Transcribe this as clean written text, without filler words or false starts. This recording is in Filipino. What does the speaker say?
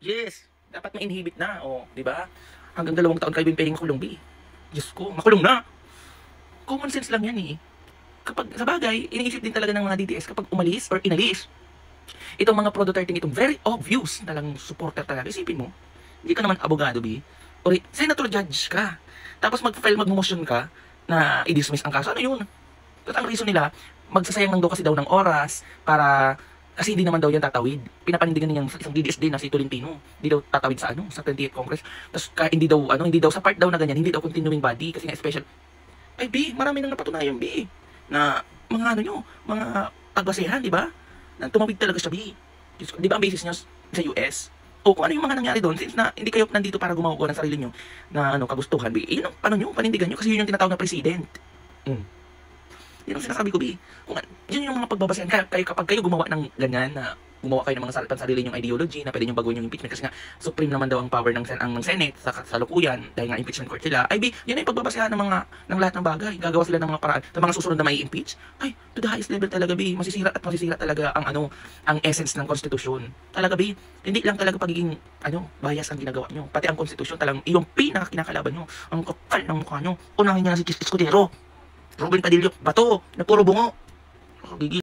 Yes, dapat ma-inhibit na, o, di ba? Hanggang 2 taon kayo pwedeng makulong, B. Diyos ko, makulong na. Common sense lang yan eh. Kapag, sa bagay, iniisip din talaga ng mga DDS kapag umalis or inalis. Itong mga Pro-Duterte itong very obvious talang supporter talaga. Isipin mo, hindi ka naman abogado, B. Or senator judge ka. Tapos mag-motion ka na i-dismiss ang kaso. Ano yun? At ang reason nila, magsasayang lang daw kasi daw ng oras para kasi hindi naman daw yan tatawid. Pinapanindigan niya isang DDS din na si Tolentino. Hindi daw tatawid sa sa 28th Congress. Tapos hindi daw sa part daw na ganyan, hindi daw continuing body kasi nga special. Ay B, marami nang napatunayan B na mga mga pagbasehan, di ba? Na tumawid talaga siya B. Di ba ang basis niya sa US? O kung ano yung mga nangyari doon since na hindi kayo nandito para gumawa ng sarili nyo na kagustuhan B. Yun ang panindigan nyo kasi yun yung tinatawag na president. Yan ang sinasabi ko, B. Kung yun yung mga pagbabasehan kayo kapag kayo gumawa ng ganyan na gumawa kayo ng mga pansarili yung ideology na pwede nyo baguhin yung impeachment kasi nga supreme naman daw ang power ng Senate sa kasalukuyan dahil nga impeachment court sila. Ay, B, yan ay pagbabasehan ng lahat ng bagay. Gagawa sila ng mga paraan sa mga susunod na may impeach. Ay, to the highest level talaga, B. Masisira talaga ang essence ng konstitusyon. Talaga, B. Hindi lang talaga pagiging bias ang ginagawa nyo. Pati ang konstitusyon talagang yung pinakakinakalaban nyo. Ang kapal ng mukha nyo. Unahin niya na si Chis Escudero. Ruben Padillo, bato, na puro bungo. Gigil.